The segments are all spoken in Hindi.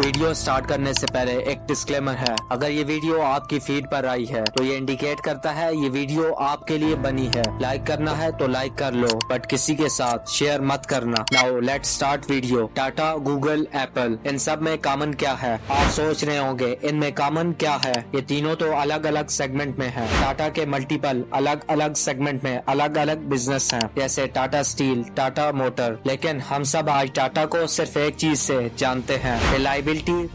वीडियो स्टार्ट करने से पहले एक डिस्क्लेमर है। अगर ये वीडियो आपकी फीड पर आई है तो ये इंडिकेट करता है ये वीडियो आपके लिए बनी है। लाइक करना है तो लाइक कर लो, बट किसी के साथ शेयर मत करना। Now let's start video. Tata, Google, Apple, इन सब में कॉमन क्या है? आप सोच रहे होंगे इनमें कॉमन क्या है। ये तीनों तो अलग अलग सेगमेंट में है। टाटा के मल्टीपल अलग अलग सेगमेंट में अलग अलग बिजनेस है, जैसे टाटा स्टील, टाटा मोटर। लेकिन हम सब आज टाटा को सिर्फ एक चीज से जानते हैं, रिलायबिलिटी,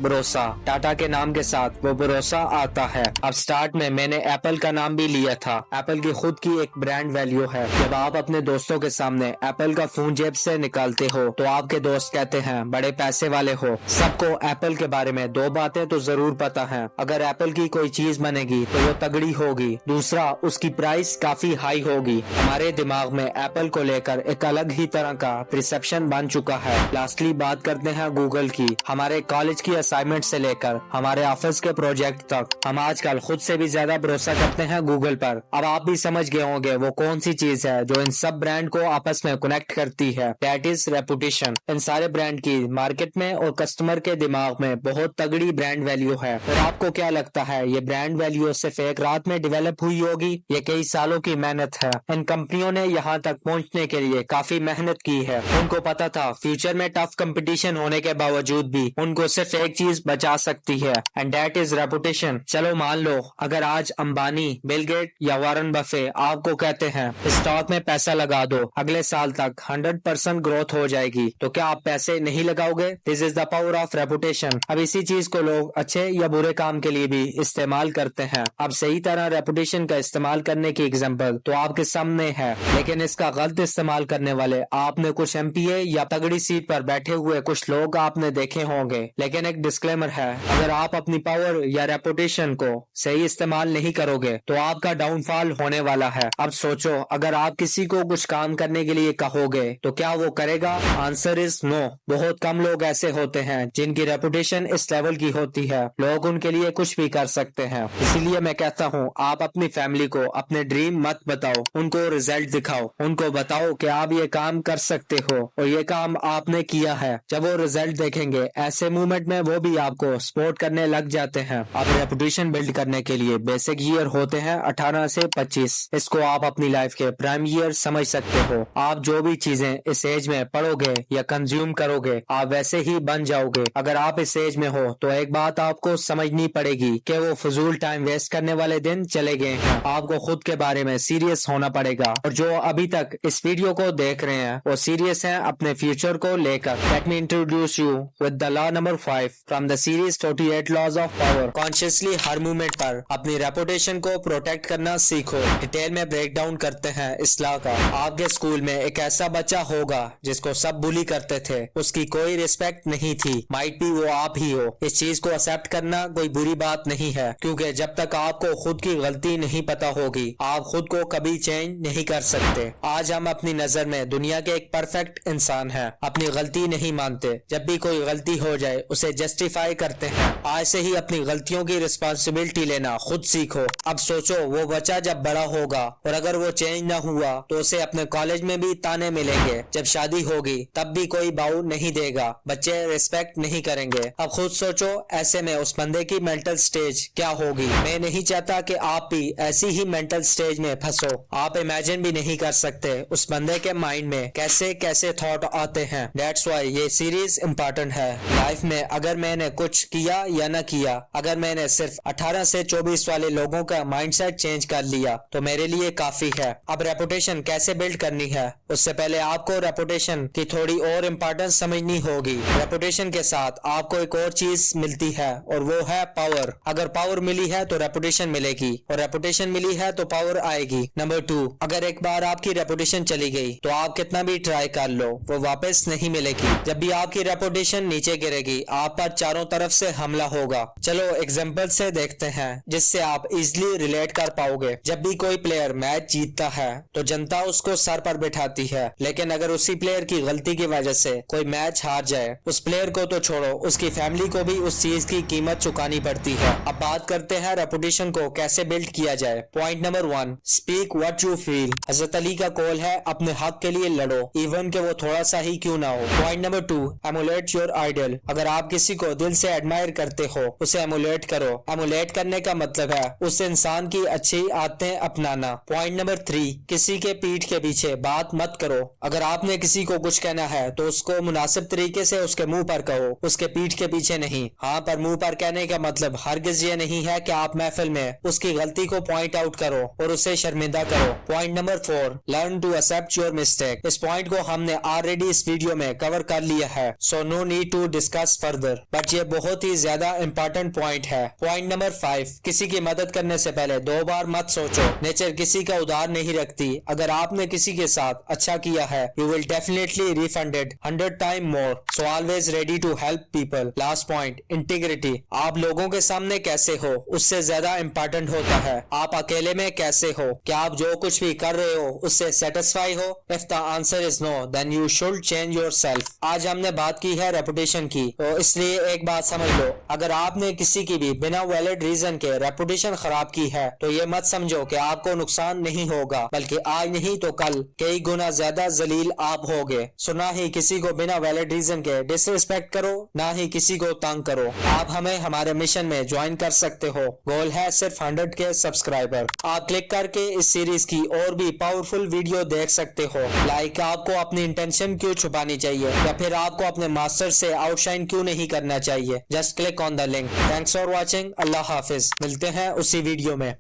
भरोसा। टाटा के नाम के साथ वो भरोसा आता है। अब स्टार्ट में मैंने एप्पल का नाम भी लिया था। एप्पल की खुद की एक ब्रांड वैल्यू है। जब आप अपने दोस्तों के सामने एप्पल का फोन जेब से निकालते हो तो आपके दोस्त कहते हैं बड़े पैसे वाले हो। सबको एप्पल के बारे में दो बातें तो जरूर पता है। अगर एप्पल की कोई चीज बनेगी तो वो तगड़ी होगी। दूसरा, उसकी प्राइस काफी हाई होगी। हमारे दिमाग में एप्पल को लेकर एक अलग ही तरह का परसेप्शन बन चुका है। लास्टली बात करते हैं गूगल की। हमारे कॉलेज की असाइनमेंट से लेकर हमारे ऑफिस के प्रोजेक्ट तक हम आजकल खुद से भी ज्यादा भरोसा करते हैं गूगल पर। अब आप भी समझ गए होंगे वो कौन सी चीज है जो इन सब ब्रांड को आपस में कनेक्ट करती है। That is reputation. इन सारे ब्रांड की मार्केट में और कस्टमर के दिमाग में बहुत तगड़ी ब्रांड वैल्यू है। और आपको क्या लगता है ये ब्रांड वैल्यू सिर्फ एक रात में डेवलप हुई होगी? ये कई सालों की मेहनत है। इन कंपनियों ने यहाँ तक पहुँचने के लिए काफी मेहनत की है। उनको पता था फ्यूचर में टफ कंपटीशन होने के बावजूद भी उनको सिर्फ एक चीज बचा सकती है, एंड दैट इज रेपुटेशन। चलो मान लो अगर आज अंबानी, बिल गेट या वारन बफे आपको कहते हैं स्टॉक में पैसा लगा दो, अगले साल तक 100% ग्रोथ हो जाएगी, तो क्या आप पैसे नहीं लगाओगे? This is the power of reputation. अब इसी चीज को लोग अच्छे या बुरे काम के लिए भी इस्तेमाल करते हैं। अब सही तरह रेपुटेशन का इस्तेमाल करने की एग्जाम्पल तो आपके सामने है, लेकिन इसका गलत इस्तेमाल करने वाले आपने कुछ एमपीए या तगड़ी सीट पर बैठे हुए कुछ लोग आपने देखे होंगे। लेकिन एक डिस्क्लेमर है, अगर आप अपनी पावर या रेपुटेशन को सही इस्तेमाल नहीं करोगे तो आपका डाउनफॉल होने वाला है। अब सोचो अगर आप किसी को कुछ काम करने के लिए कहोगे तो क्या वो करेगा? Answer is no. बहुत कम लोग ऐसे होते हैं जिनकी रेपुटेशन इस लेवल की होती है। लोग उनके लिए कुछ भी कर सकते हैं। इसीलिए मैं कहता हूँ आप अपनी फैमिली को अपने ड्रीम मत बताओ, उनको रिजल्ट दिखाओ। उनको बताओ कि आप ये काम कर सकते हो और ये काम आपने किया है। जब वो रिजल्ट देखेंगे ऐसे मूवमेंट में वो भी आपको सपोर्ट करने लग जाते हैं। अब रेपुटेशन बिल्ड करने के लिए बेसिक ईयर होते हैं 18 से 25। इसको आप अपनी लाइफ के प्राइम ईयर समझ सकते हो। आप जो भी चीजें इस एज में पढ़ोगे या कंज्यूम करोगे आप वैसे ही बन जाओगे। अगर आप इस एज में हो तो एक बात आपको समझनी पड़ेगी कि वो फजूल टाइम वेस्ट करने वाले दिन चले गए हैं। आपको खुद के बारे में सीरियस होना पड़ेगा, और जो अभी तक इस वीडियो को देख रहे हैं वो सीरियस हैं अपने फ्यूचर को लेकर। Let me introduce you with the law number 5 from the series 48 laws of power. Consciously हर मूवमेंट पर अपनी रेपुटेशन को प्रोटेक्ट करना सीखो। डिटेल में ब्रेक डाउन करते हैं इस लॉ का। आपके स्कूल में एक ऐसा बच्चा होगा जिसको सब बुली करते थे, उसकी कोई रिस्पेक्ट नहीं थी। माइट भी वो आप ही हो। इस चीज को एक्सेप्ट करना कोई बुरी बात नहीं है, क्योंकि जब तक आपको खुद की गलती नहीं पता होगी आप खुद को कभी चेंज नहीं कर सकते। आज हम अपनी नजर में दुनिया के एक परफेक्ट इंसान है, अपनी गलती नहीं मानते। जब भी कोई गलती हो जाए उसे जस्टिफाई करते हैं। आज से ही अपनी गलतियों की रिस्पॉन्सिबिलिटी लेना खुद सीखो। अब सोचो वो बच्चा जब बड़ा होगा और अगर वो चेंज ना हुआ तो उसे अपने कॉलेज में भी ताने मिलेंगे। जब शादी होगी तब भी कोई बाऊ नहीं देगा, बच्चे रिस्पेक्ट नहीं करेंगे। अब खुद सोचो ऐसे में उस बंदे की मेंटल स्टेज क्या होगी। मैं नहीं चाहता कि आप भी ऐसी ही मेंटल स्टेज में फंसो। आप इमेजिन भी नहीं कर सकते उस बंदे के माइंड में कैसे कैसे थॉट आते हैं। दैट्स व्हाई ये सीरीज इम्पोर्टेंट है। लाइफ में अगर मैंने कुछ किया या न किया, अगर मैंने सिर्फ 18 से 24 वाले लोगों का माइंडसेट चेंज कर लिया तो मेरे लिए काफी है। अब रेपुटेशन कैसे बिल्ड करनी है उससे पहले आपको रेपुटेशन की थोड़ी और इम्पोर्टेंस समझनी होगी। रेपुटेशन के साथ आपको एक और चीज मिलती है और वो है पावर। अगर पावर मिली है तो रेपुटेशन मिलेगी, और रेपुटेशन मिली है तो पावर आएगी। नंबर 2, अगर एक बार आपकी रेपुटेशन चली गई तो आप कितना भी ट्राई कर लो वो वापस नहीं मिलेगी। जब भी आपकी रेपुटेशन नीचे गिरेगी आप पर चारों तरफ से हमला होगा। चलो एग्जांपल से देखते हैं जिससे आप इजीली रिलेट कर पाओगे। जब भी कोई प्लेयर मैच जीतता है तो जनता उसको सर पर बैठाती है, लेकिन अगर उसी प्लेयर की गलती की वजह से कोई मैच हार जाए, उस प्लेयर को तो छोड़ो उसकी फैमिली को भी उस चीज की कीमत चुकानी पड़ती है। अब बात करते हैं रेपुटेशन को कैसे बिल्ड किया जाए। Point number 1, speak what you feel. हजरत अली का कॉल है अपने हक के लिए लड़ो, इवन के वो थोड़ा सा ही क्यों ना हो। Point number 2, emulate your idol. अगर आप किसी को दिल से एडमायर करते हो, उसे एमुलेट करो। एमुलेट करने का मतलब है उस इंसान की अच्छी आदतें अपनाना। पॉइंट नंबर 3, किसी के पीठ के पीछे बात मत करो। अगर आपने किसी को कुछ कहना है तो उसको मुनासिब तरीके से उसके मुंह पर कहो, उसके पीठ के पीछे नहीं। हाँ, पर मुंह पर कहने का मतलब हरगिज ये नहीं है कि आप महफिल में उसकी गलती को पॉइंट आउट करो और उसे शर्मिंदा करो। Point number 4, learn to accept your mistake. इस पॉइंट को हमने ऑलरेडी इस वीडियो में कवर कर लिया है, so no need to discuss further, but ये बहुत ही ज्यादा इंपॉर्टेंट पॉइंट है। पॉइंट नंबर 5, किसी की मदद करने से पहले 2 बार मत सोचो। नेचर किसी का उधार नहीं रखती। अगर आपने किसी के साथ अच्छा किया है, you will definitely refunded 100 time more, so always ready to help people. Last point, integrity. आप लोगों के सामने कैसे हो उससे ज्यादा इंपॉर्टेंट होता है आप अकेले में कैसे हो। क्या आप जो कुछ भी कर रहे हो उससे सेटिस्फाई हो? If the answer is no, then you should change yourself. आज हमने बात की है रेपुटेशन की, तो इसलिए एक बात समझ लो, अगर आपने किसी की भी बिना वैलिड रीजन के रेपुटेशन खराब की है तो ये मत समझो कि आपको नुकसान नहीं होगा, बल्कि आज नहीं तो कल कई गुना ज्यादा जलील आप होगे। सो ना ही किसी को बिना वैलिड रीजन के डिसरिस्पेक्ट करो, ना ही किसी को तंग करो। आप हमें हमारे मिशन में ज्वाइन कर सकते हो। गोल है सिर्फ 100 के सब्सक्राइबर। आप क्लिक करके इस सीरीज की और भी पावरफुल वीडियो देख सकते हो। लाइक आपको अपनी इंटेंशन क्यों छुपानी चाहिए, या फिर आपको अपने मास्टर से आउटशाइन क्यों नहीं करना चाहिए? Just click on the link. Thanks for watching. अल्लाह हाफिज। मिलते हैं उसी वीडियो में।